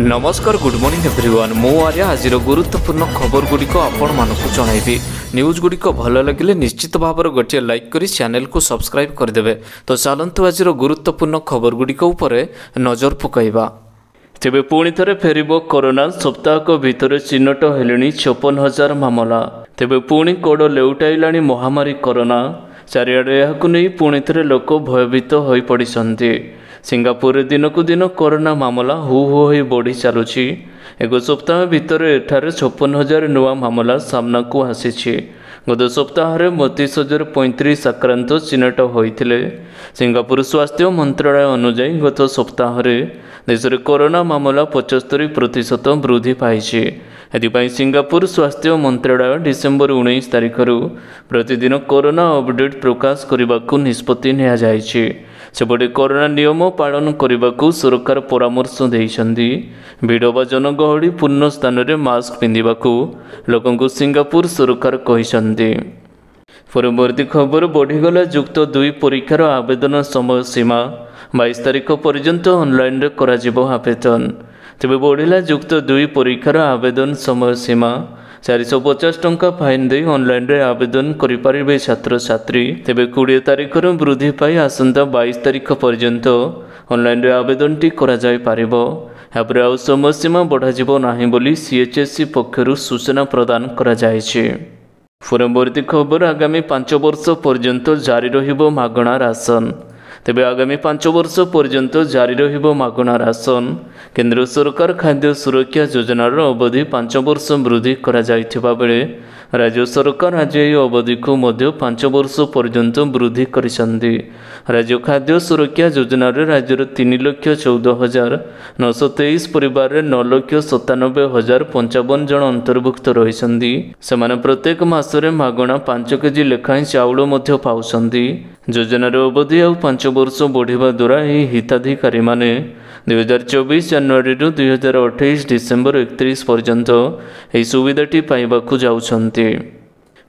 नमस्कार good morning everyone मु आर्या आज गुरुत्वपूर्ण खबर गुड़िक आपण मानकु जणाइबी। न्यूज गुड़िक भल लगे निश्चित भाव गोटे लाइक करी चैनल को सब्सक्राइब करदेवे। तो चलतु आज गुरुत्वपूर्ण खबर गुड़िक उपरे नजर पकाइबा। तेबे पुणी थरे फेरिबो कोरोना सप्ताहक भितर चिन्हट हेलेनी 56,000 मामला। तेबे पुणी कोड़ लेउटाइलाणी महामारी कोरोना। चारिआडे याकु नै पुणी थरे लोक भयभीत होई पड़िसंती। सिंगापुर दिनकु दिन कोरोना मामला हु हु होई बढ़ी चलुछि। एक सप्ताह भितर एठारे 56,000 नुआ मामला सामना को आसीछि। गत सप्ताह 32,035 आक्रांत चिन्हट होइथिले। सिंगापुर स्वास्थ्य मंत्रालय अनुसार गत सप्ताह देश में कोरोना मामला 75% वृद्धि पाइछि। एथिपाई सिंगापुर स्वास्थ्य मंत्रालय डिसेम्बर 19 तारिख प्रतिदिन कोरोना अपडेट प्रकाश करने को निष्पत्ति निया जाइछि। सेपटे कोरोना नियम पालन करने को सरकार परामर्श देइछन्ति। भिड़ बा जनगहली पूर्ण स्थान में मास्क पिंधिबा को लोकन को सिंगापुर सरकार कहिसन्ति। परवर्ती खबर बढ़ीगला युक्त 2 परीक्षार आवेदन समय सीमा 22 तारिख पर्यंत ऑनलाइन रे कराजिबो आवेदन। तेबे बढ़िला युक्त 2 परीक्षार आवेदन समय सीमा 450 टंका फाइन दे ऑनलाइन रे आवेदन करिपारिबे छात्र छात्री। तेबे 20 तारिख वृद्धि पाई आसंता 22 तारिख पर्यंत ऑनलाइन रे आवेदन टी करा जाय पारिबो। यापर आउ समय सीमा बढ़ाजिबो नाही बोली सीएचएससी पक्षरु सूचना प्रदान करा जायछि। परवर्ती खबर आगामी 5 वर्ष पर्यंत जारी रहिबो मागणा राशन। तेबे आगामी 5 वर्ष पर्यंत जारी रहिबो मागणा राशन। केंद्र सरकार खाद्य सुरक्षा योजनार अवधि 5 वर्ष वृद्धि करा जायथिबा बेले राज्य सरकार आज यह अवधि को मध्य 5 वर्ष पर्यंत वृद्धि करिसंती। राज्य खाद्य सुरक्षा योजनार राज्यर 3,14,923 परिवार 9,97,055 जन अंतर्भुक्त रहिसंती। सेमाने प्रत्येक मासरे मागणा 5 केजी लेखाएं चाउल मध्य पाउसंती। योजनार अवधि आउ 5 वर्ष बढ़िबा द्वारा यह हिताधिकारी माने 2024 जनवरी 2028 डिसेम्बर 31 पर्यंत यह सुविधाटी पाइबाकु जाउछंती।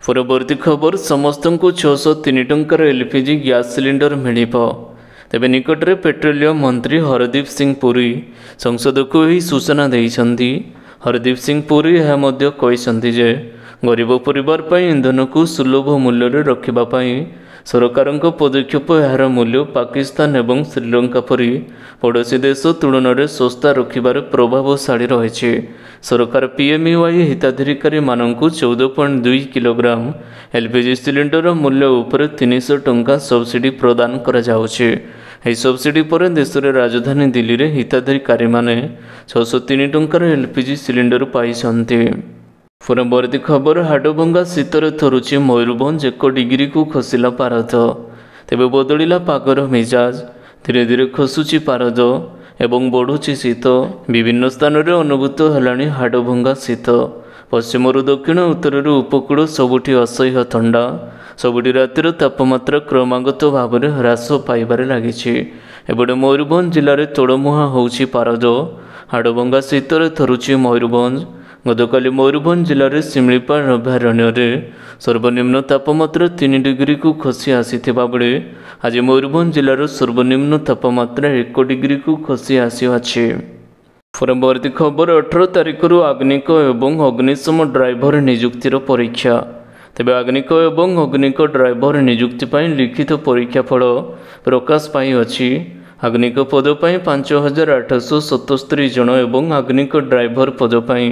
परवर्ती खबर समस्त को 603 टंकार एलपीजी गैस सिलिंडर मिलिबो। तेबे निकटरे पेट्रोलियम मंत्री हरदीप सिंह पुरी संसद को यही सूचना देइछंती। हरदीप सिंह पुरी यह मध्य कहिसंती जे गरीब परिवार पई ईंधन को सुलभ मूल्य रे रखिबा पई सरकारक पदक्षेप यार मूल्य पाकिस्तान एवं श्रीलंका परी पड़ोसी देश तुलन में सस्ता रखिबार प्रभावशाली रही। सरकार पीएमईवाई हिताधिकारी मानक 14.2 किलोग्राम एलपीजी सिलिंडर मूल्य उपर 300 टंका सब्सिडी प्रदान करा जाउछि। एही सब्सिडी पर देश में राजधानी दिल्ली रे हिताधिकारी माने 603 टंकार एलपीजी सिलिंडर पाइछन्ति। परवर्ती खबर हाड़भंगा शीतर थरुची मयूरभंज 1 डिग्री को खसिला पारद। तेबे बदलिला पागर मिजाज धीरे धीरे खसुची पारद एवं बढ़ुची शीत। विभिन्न स्थान में अनुभूत हेलाणी हाड़भंगा शीत। पश्चिमरु दक्षिण उत्तरु उपकूल सबुठी असह्य ठंडा। सबुठी रातिर तापमात्रा क्रमागत भाव में ह्रास पाइबारे लागिछि। एपटे मयूरभंज जिले में तोड़मुहा होउछि पारद। हाड़भंगा शीतर थरुची मयूरभंज। गतकाली मयूरभंज जिले में शिमिलीपाल अभयारण्य सर्वनिम्न तापमात्रा 3 डिग्री को खसी आसीथिबा बेले आज मयूरभंज जिलार सर्वनिम्न तापमात्रा 1 डिग्री को खसी आसी। परवर्ती खबर 18 तारिख आग्निक एवं अग्निशम ड्राइवर नियुक्तिर परीक्षा। तेबे आग्निक एवं अग्निक ड्राइवर नियुक्ति पाई लिखित परीक्षा फल प्रकाश पाई अछि। आग्निक पद पाई 5,877 जन एवं आग्निक ड्राइवर पद पाई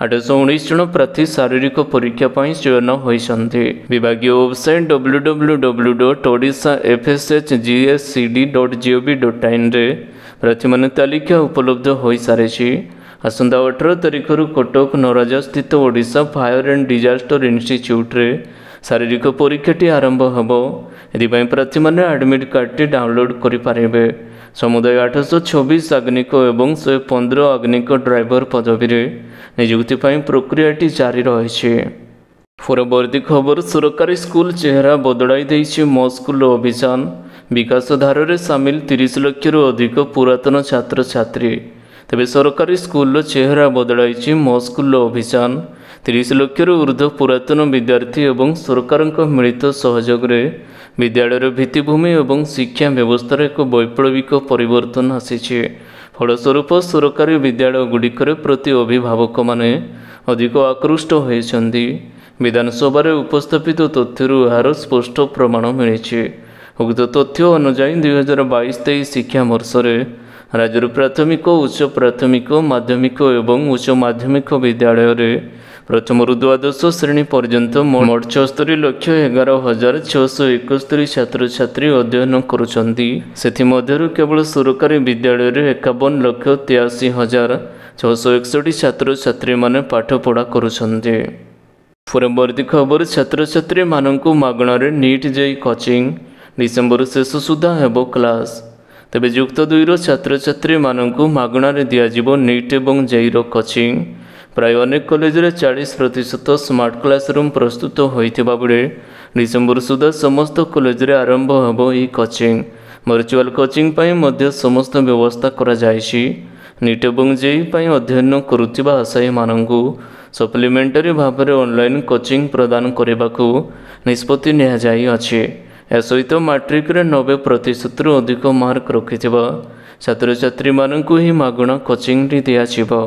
819 जन प्रार्थी शारीरिक परीक्षा पाई चयन होइसंति। विभागीय वेबसाइट www.odisha.fshgscd.gov.in रे प्रार्थी माने तालिका उपलब्ध होई सारिछि। आसंता 18 तारिख कटक नराजा स्थित Odisha fire and disaster institute रे शारीरिक परीक्षाटी आरंभ होबो। एथिपाई प्रार्थी माने एडमिट कार्डटी डाउनलोड करि पारिबे। समुदाय 826 आग्निक एवं 115 आग्निक ड्राइवर पदवी रे नियुक्ति पाई प्रक्रियाटी जारी रहिछि। परवर्ती खबर सरकारी स्कूल चेहरा बदलाई देइछि मो स्कूल अभियान। विकास धार रे सामिल 30 लाख अधिक पुरातन छात्र छात्री। तेबे सरकारी स्कूल चेहरा बदलाई मो स्कूल अभियान। 30 लाख ऊर्ध्व पुरातन विद्यार्थी एवं सरकार मिलित सहयोग विद्यालय भित्तिभूमि और शिक्षा व्यवस्था एक वैप्लविक परिवर्तन आसी। फलस्वरूप सरकारी विद्यालयଗୁଡ଼ିकरे प्रति अभिभावकମାନେ अधिक आकृष्ट होइछन्ति। विधानसभा उपस्थापित तथ्यरू यार स्पष्ट प्रमाण मिली। उक्त तथ्य अनुजाई 2022-23 शिक्षा वर्षरे राज्यर प्राथमिक, उच्च प्राथमिक, माध्यमिक एवं उच्च माध्यमिक विद्यालय प्रथमରୁ द्वादश श्रेणी पर्यंत मोट 76,11,671 छात्र छात्री अध्ययन करुछन्ति। सेथिमध्यरु केवल सरकारी विद्यालय 51,83,661 छात्र छात्री माने पाठ पढ़ा करुछन्ति। परवर्ती खबर छात्र छात्री मानकु मागणारे नीट जेई कोचिंग डिसेंबर शेष सुधा हेबो क्लास। तेबे युक्त 2 छात्र छात्री मानकु मागणारे दियाजिबो नीट एवं जेईर कोचिंग। प्राय अनेक कॉलेज 40% स्मार्ट क्लासरूम प्रस्तुत होइथिबा बेले डिसेंबर सुधा समस्त कॉलेज आरंभ हेबो ई कोचिंग। वर्चुअल कोचिंग पई मध्य समस्त व्यवस्था करा जायछि। नीट एवं जेई पई अध्ययन करुथिबा आशायी मानकु सप्लीमेंटरी भाव ऑनलाइन कोचिंग प्रदान करने निष्पत्ति निया जाई अछि। या सहित मैट्रिक 90% अधिक मार्क रखिथिबा छात्र छात्री मानकु ही मागणा कोचिंग दियाजिबो।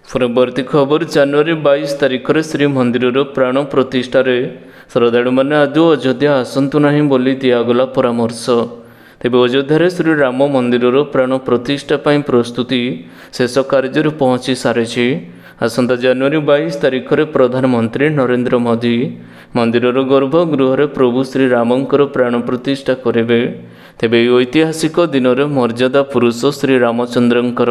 परवर्ती खबर जनवरी 22 तारिख श्रीमंदिर प्राण प्रतिष्ठार श्रद्धालु मैंने आदौ अयोध्या आसतु नहीं बोली दिगला परामर्श। तेज अयोध्यार श्रीराम मंदिर प्राण प्रतिष्ठा प्रस्तुति शेष कार्य पहुँची सारी। आसंता जनवरी 22 तारिख प्रधानमंत्री नरेंद्र मोदी मंदिर गर्भगृह प्रभु श्रीरामंकर प्राण प्रतिष्ठा करेंगे। तेबे ऐतिहासिक दिन में मर्यादा पुरुष श्रीरामचंद्रंकर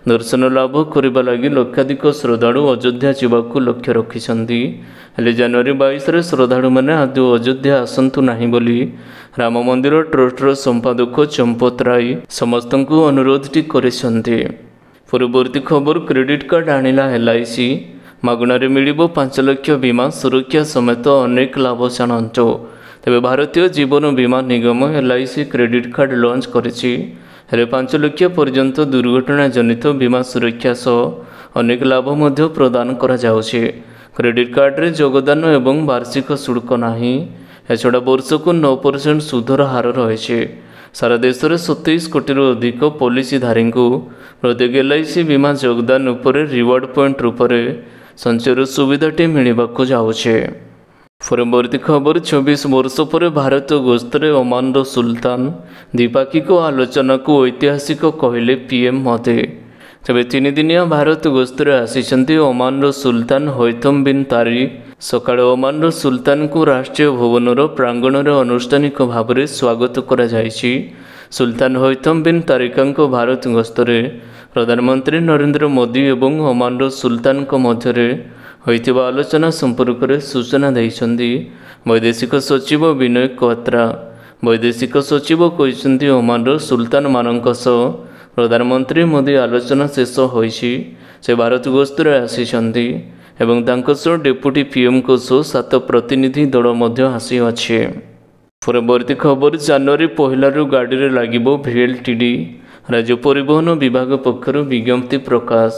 दर्शन लाभ करने लगी लक्षाधिक श्रद्धालु अयोध्या जावाक लक्ष्य रखिछन्ति। हेले जनवरी 22 श्रद्धालु मैंने आदौ अयोध्या आसतु नहीं बोली राम मंदिर ट्रस्टर संपादक चंपत राय समस्त अनुरोधटी करिसेंति। परवर्ती खबर क्रेडिट कार्ड आनिला LIC मागणारे मिलिबो 5 लाख बीमा सुरक्षा समेत अनेक लाभ जाणंतो। तेबे भारतीय जीवन बीमा निगम LIC क्रेडिट कार्ड लॉन्च करिछि। हेले 5 लाख पर्यंत दुर्घटना जनित बीमा सुरक्षा सह अनेक लाभ मध्य प्रदान करा जाउछि। क्रेडिट कार्ड रे योगदान एवं वार्षिक शुल्क नाही। एछड़ा वर्षको 9% सुधर हार रही। सारा देश में 27 कोटी अधिक पॉलिसीधारी को प्रत्येक LIC बीमा योगदान उपरे रिवार्ड पॉइंट रूप से संचयर सुविधाटी मिलवाक जाउछे। परवर्ती खबर 26 वर्ष पर भारत गस्तर ओमान सुल्तान द्विपाक्षिक आलोचना को ऐतिहासिक कहले PM मोदी। तेबे 3 दिनिया भारत गस्तर आसिछन्ति ओमान सुल्तान हैथम बिन तारिक। सकाळे ओमान सुल्तान को राष्ट्रीय भवनर प्रांगण में अनुष्ठानिक भाव में स्वागत करा जायछि। सुल्तान हैथम बिन तारिकांक भारत गस्तरे प्रधानमंत्री नरेंद्र मोदी एवं ओमान सुल्तान मध्य होइतिबा आलोचना संपर्क में सूचना दैछन्ति वैदेशिक सचिव विनय क्वात्रा। वैदेशिक सचिव कहिसन्ति ओमान सुल्तान मानक सह प्रधानमंत्री मोदी आलोचना शेष होइछि। से भारत गस्तरे आसिछन्ति एवं तांको सह डेप्यूटी PM को सह 7 प्रतिनिधि दल मध्य आसी अछि। परवर्ती खबर जनवरी 1 गाड़ी रे लागिबो VLTD राज्य परिवहन विभाग पक्षर विज्ञप्ति प्रकाश।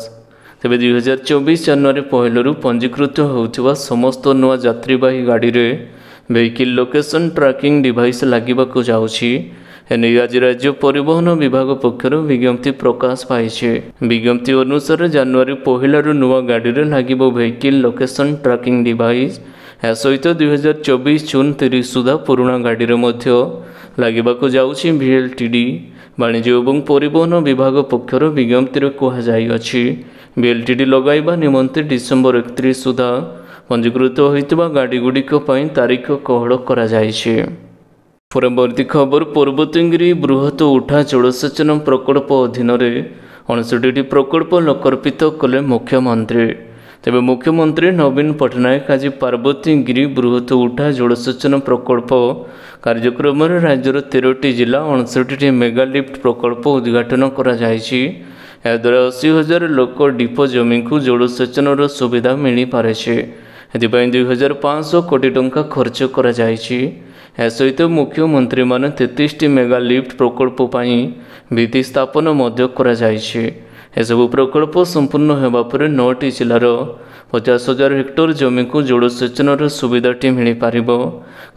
तेबे 2024 जनवरी 1 पंजीकृत होउथिबा समस्त नुआ यात्रीवाही गाड़ी रे वेहिकल लोकेशन ट्रैकिंग डिवाइस लागिबाको जाउछि। एने आज राज्य परिवहन विभाग पक्षर विज्ञप्ति प्रकाश पाइछे। विज्ञप्ति अनुसार जनवरी 1 नुआ गाड़ी रे लागिबो वेहिकल लोकेशन ट्रैकिंग डिवाइस। या सहित 2024 जून 30 सुधा पुराना गाड़ी रे मध्य लागिबाको जाउछि VLTD। वाणिज्य एवं परिवहन विभाग पक्षर विज्ञप्ति कह जाइछि VLTD लगाइबा निमंते डिसेंबर 31 सुधा पंजीकृत होइतिबा गाड़ी गुड़िक पई तारीख कहल करा जाइछि। परवर्ती खबर पर्वतगिरी बृहत उठा जलसेचन प्रकल्प अधीन 59टी प्रकल्प लोकार्पित कले मुख्यमंत्री। तेबे मुख्यमंत्री नवीन पट्टनायक आज पार्वतीगिरी बृहत उठा जलसेचन प्रकल्प कार्यक्रम राज्यर 13टी जिला 59टी मेगा लिफ्ट प्रकल्प उद्घाटन करा जायछि। या द्वारा 80,000 लोक डीप जमी को जलसेचन सुविधा मिल पारे। एथिपाई 2,500 कोटी टंका खर्च करा जायछि। या सहित मुख्यमंत्री माने 33टी मेगा लिफ्ट प्रकल्प पाई भित्ति स्थापन मध्य करा जायछि। एसबू प्रकल्प संपूर्ण होगा पर 9टी जिलार 50,000 हेक्टर जमी को जलसेचन सुविधाटी मिल पार।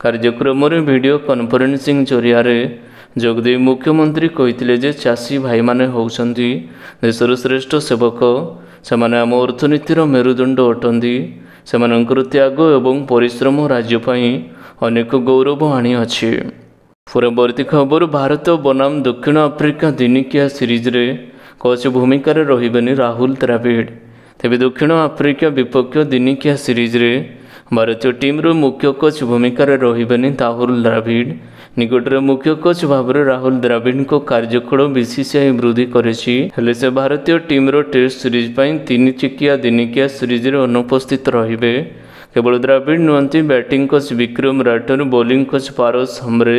कार्यक्रम वीडियो कॉन्फ्रेंसिंग जरिया जोगदेई मुख्यमंत्री कहिथिले जे चाषी भाई माने होउछन्ती देशर श्रेष्ठ सेवक। सेमाने आम अर्थनीतिर मेरुदंड अटंती। सेमानंकर त्याग एवं परिश्रम राज्य पई अनेक गौरव आनी अछि। परवर्ती खबर भारत बनाम दक्षिण आफ्रिका दिनिकिया सीरीज रे कोच भूमिकार रहिबेनि राहुल द्रविड़। तेबे दक्षिण आफ्रिका विपक्ष दिनिकिया सीरीज रे भारतीय टीम रो मुख्य कोच भूमिकार रहिबेनि राहुल द्रविड़। निकटरे मुख्य कोच भाବରେ राहुल द्रविड़ को कार्यकाल बीसीसीआई वृद्धि करेछि। हेले से भारतीय टीम रो टेस्ट सीरीज पई 3 चिकिया दिनिकिया सीरीज रे अनुपस्थित रहिबे। केवल द्रविड़ नुहंती batting coach Vikram Rathour, bowling coach Paras Mhambrey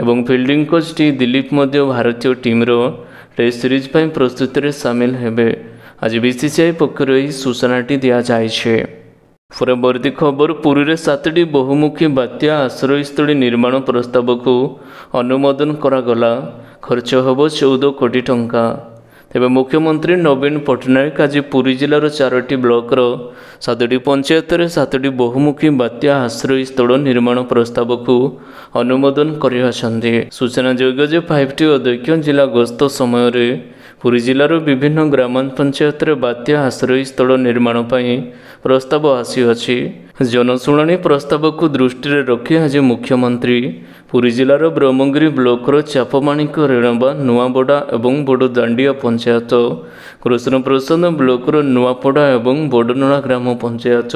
एवं फील्डिंग कोच टी दिलीप मध्य भारतीय टीम रो टेस्ट सीरीज पई प्रस्तुति रे शामिल हेबे। आज बीसीसीआई पक्षरु एही सूचनाटी दिया जायछे। परवर्ती खबर पुरी रे 7टी बहुमुखी बात्या आश्रयस्थली निर्माण प्रस्ताव को अनुमोदन करागला। खर्च होबो 14 कोटी टंका। तेबे मुख्यमंत्री नवीन पट्टनायक आज पुरी जिलार 4टी ब्लॉकर 7टी पंचायत रे 7टी बहुमुखी बात्या आश्रयस्थल निर्माण प्रस्ताव को अनुमोदन करियाछन्ते। सूचना योग्य जे 5टी अध्यक्ष जिला गस्त समय रे पुरी जिलार विभिन्न ग्राम पंचायत रे बात्या आश्रयस्थल निर्माण पई प्रस्ताव आसीअछि। जनशुणाणी प्रस्ताव को दृष्टि रे रखी आज मुख्यमंत्री पुरी जिलार ब्रह्मगिरी ब्लॉकर चापमाणिक रेणबा नुआबड़ा एवं बड़दांडिया पंचायत, कृष्णप्रसाद ब्लॉकर नुआपड़ा एवं बड़नला ग्राम पंचायत,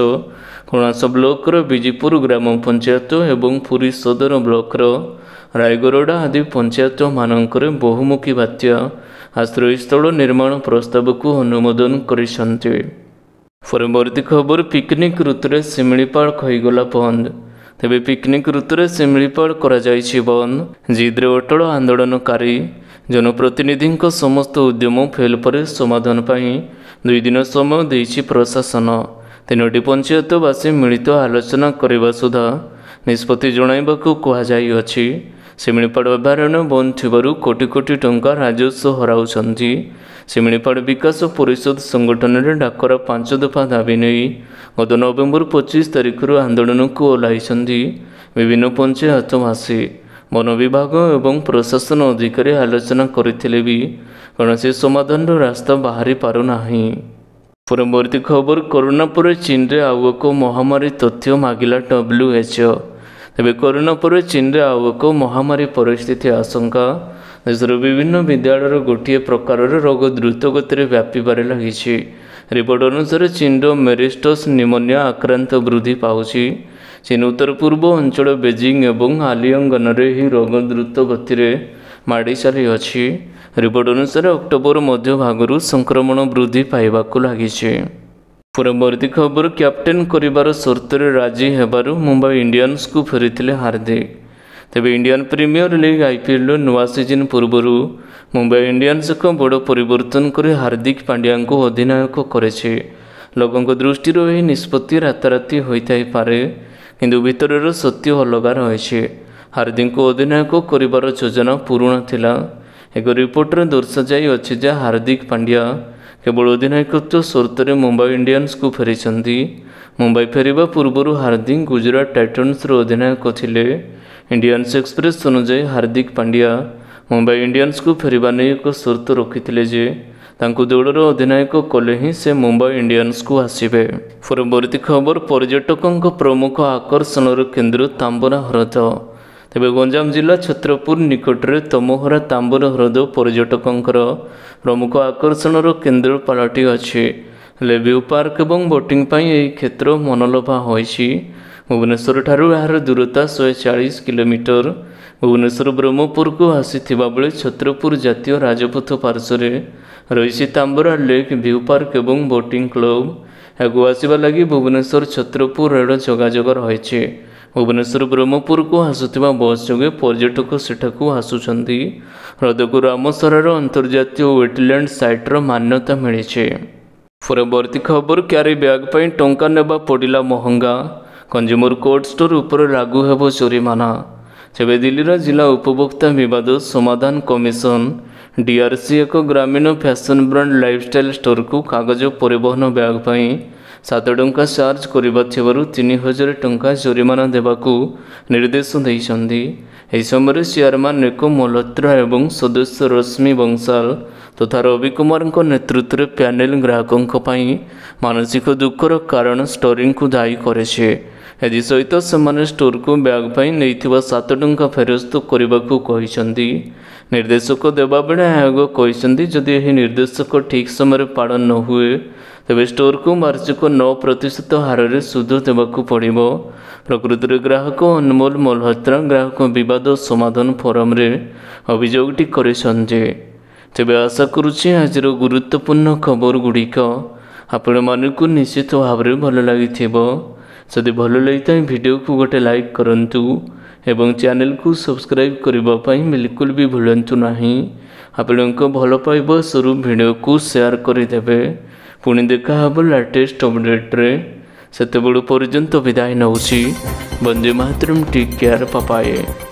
कोणास ब्लॉकर विजीपुर ग्राम पंचायत एवं पुरी सदर ब्लॉकर रायगरडा आदि पंचायत मानकर बहुमुखी बात्या आश्रयस्थल निर्माण प्रस्ताव को अनुमोदन करिसन्ते। परवर्ती खबर पिकनिक ऋतुरे शिमिलीपाल खईगला बंद। तेबे पिकनिक ऋतुरे शिमिलीपाल करा जायछि बंद। जिद्रे अटल आंदोलनकारी जनप्रतिनिधिंक समस्त उद्यम फेल पर समाधान पाई 2 दिन समय देछि प्रशासन। 3टी पंचायतवासी मिलित आलोचना करबा सुधा निष्पत्ति जणाइबाकू कुहाଯାଇअछि। शिमिलीपाल अभयारण्य बंद थिबारु कोटी कोटी टंका राजस्व हराउछन्ति। शिमिलीपाल विकास परिषद संगठन रे डाकरा 5 दफा दाबी नहीं गत नवेम्बर 25 तारिख आंदोलन को ओह्लाइछन्ति विभिन्न पंचायतवासी। वन विभाग एवं प्रशासन अधिकारी आलोचना करथिले भी कौनसी समाधान रास्ता बाहरी पारु नाही। परवर्ती खबर कोरोना पर चीन रे आउ एक महामारी तथ्य मागिला WHO। तेबे कोरोना पर चीन रे आउ एक महामारी परिस्थिति आशंका। देशर विभिन्न विद्यालय गोटे प्रकार रोग द्रुत गति व्यापार लगी। रिपोर्ट अनुसार चीन मेरिस्टस निमोनिया आक्रांत वृद्धि पाउछि। चीन उत्तर पूर्व अंचल बेजिंग एवं आलियंगन रे रोग द्रुत गति माड़ी चली अछि। रिपोर्ट अनुसार अक्टोबर मध्य भागरु संक्रमण वृद्धि पाइबाकु लागिछि। परवर्ती खबर कैप्टेन करिबार शर्त राजी हेबारु मुंबई इंडियंस को फेरिथिले हार्दिक। तेबे इंडियन प्रीमियर लीग IPL नुआ सीजन पूर्वरु मुंबई इंडियंस को बड़ परिवर्तन कर हार्दिक पांड्या को अधिनायक करेছে। लोकों दृष्टि यह निष्पत्ति राताराति होइथाइ पारे किंतु भितरर सत्य अलगा रही। हार्दिक को अधिनायक करिबार योजना पुराणा थिला। एक रिपोर्ट रे दर्शाई अछि जे हार्दिक पांड्या केवल अधिनायकत्व शर्त मुंबई इंडियंस को फेरिछन्ति। मुंबई फेरिबा पूर्वरु हार्दिक गुजरात टाइटन्स रो अधिनायक थिले। इंडियंस एक्सप्रेस अनुसार हार्दिक पांड्या मुंबई इंडियंस को फेरिबा नै एक शर्त रखिथिले जे तांकु दौड़र अधिनायक कले ही से मुंबई इंडियंस को आसिबे। परवर्ती खबर पर्यटकों प्रमुख आकर्षण केन्द्र तांबरा ह्रद। तेबे गंजाम जिला छत्रपुर निकटरे तमोहरा तांबरा ह्रद पर्यटकों प्रमुख आकर्षण केन्द्र पलटि अछि। व्यू पार्क एवं बोटिंग पाई एही क्षेत्र मनलोभा होइछि। भुवनेश्वर ठारू यार दूरता 140 किलोमीटर। भुवनेश्वर ब्रह्मपुर को आसीथिबा बेले छत्रपुर जातीय राजपथ पार्श्व रही तांबरा लेक व्यू पार्क एवं बोटिंग क्लब। एगु आसवा लगी भुवनेश्वर छत्रपुर रेल जोगाजोग रही। भुवनेश्वर ब्रह्मपुर को आसुथिबा बस जोगे पर्यटक सेठाकू आसुछन्ति। ह्रदकू रामसरार अंतर्जातीय वेटलैंड साइट्र मान्यता मिली। परवर्ती खबर क्यारी बैग पर टंका नेबा पड़िला महंगा। कंज्यूमर कोर्ट स्टोर उपर लागू हेबो जोरिमाना। तेबे दिल्लीर जिला उपभोक्ता विवाद समाधान कमिशन DRC एक ग्रामीण फैशन ब्रांड लाइफस्टाइल स्टोर को कागज परिवहन बैग पर 7 ଟଙ୍କା ଚାର୍ଜ କରିବା ଥିବାରୁ 3000 ଟଙ୍କା ଜରିମାନା ଦେବାକୁ ନିର୍ଦ୍ଦେଶ ଦେଇଛନ୍ତି। ଏହି ସମୟରେ ଚେୟାରମ୍ୟାନ୍ ନିକୁମ ମଲ୍ହୋତ୍ରା ଏବଂ ସଦସ୍ୟ ରଶ୍ମି ବଂଶାଲ ତଥା ରବି କୁମାରଙ୍କ ନେତୃତ୍ୱରେ ପ୍ୟାନେଲ ଗ୍ରାହକଙ୍କ ପାଇଁ ମାନସିକ ଦୁଃଖର କାରଣ ଷ୍ଟୋରିଂକୁ ଦାୟୀ କରିଛି। ଏଥିସହିତ ସେମାନେ ଷ୍ଟୋରକୁ ବ୍ୟାଗ୍ ପାଇଁ ନେଇଥିବା 7 ଟଙ୍କା ଫେରସ୍ତ କରିବାକୁ କହିଛନ୍ତି। ନିର୍ଦ୍ଦେଶକ ଦେବାବେଳେ ଆୟୋଗ କହିଛନ୍ତି ଯଦି ଏହି ନିର୍ଦ୍ଦେଶକ ଠିକ୍ ସମୟରେ ପାଳନ ନ ହୁଏ ତେବେ ଷ୍ଟୋରକୁ ମାର୍ଚ୍ଚିକ 9% ହାରରେ ସୁଧ ଦେବାକୁ ପଡ଼ିବ। ପ୍ରକୃତରେ ଗ୍ରାହକ ଅନମୋଲ ମଲ୍ହୋତ୍ରା ଗ୍ରାହକ ବିବାଦ ସମାଧାନ ଫୋରମରେ ଅଭିଯୋଗଟି କରିଛନ୍ତି। ତେବେ ଆଶା କରୁଛି ଆଜିର ଗୁରୁତ୍ୱପୂର୍ଣ୍ଣ ଖବରଗୁଡ଼ିକ ଆପଣମାନଙ୍କୁ ନିଶ୍ଚିତ ଭାବରେ ଭଲ ଲାଗିଥିବ। ଯଦି ଭଲ ଲାଗିଥାଏ ଭିଡ଼ିଓକୁ ଗୋଟେ ଲାଇକ୍ କରନ୍ତୁ ଏବଂ ଚ୍ୟାନେଲକୁ ସବସ୍କ୍ରାଇବ୍ କରିବା ପାଇଁ ବିଲକୁଲ ବି ଭୁଲନ୍ତୁ ନାହିଁ। ଆପଣଙ୍କ ଭଲ ପାଇବା ସ୍ୱରୂପ ଭିଡ଼ିଓକୁ ସେୟାର କରିଦେବେ। ପୁଣି ଦେଖା ହେବ ଲାଟେଷ୍ଟ ଅପଡେଟ୍ରେ। ସେତେବେଳ ପର୍ଯ୍ୟନ୍ତ ବିଦାୟ ନେଉଛି। ବନ୍ଦେ ମାତରମ୍, ଟେକ୍ କେୟାର, ବାଏ ବାଏ।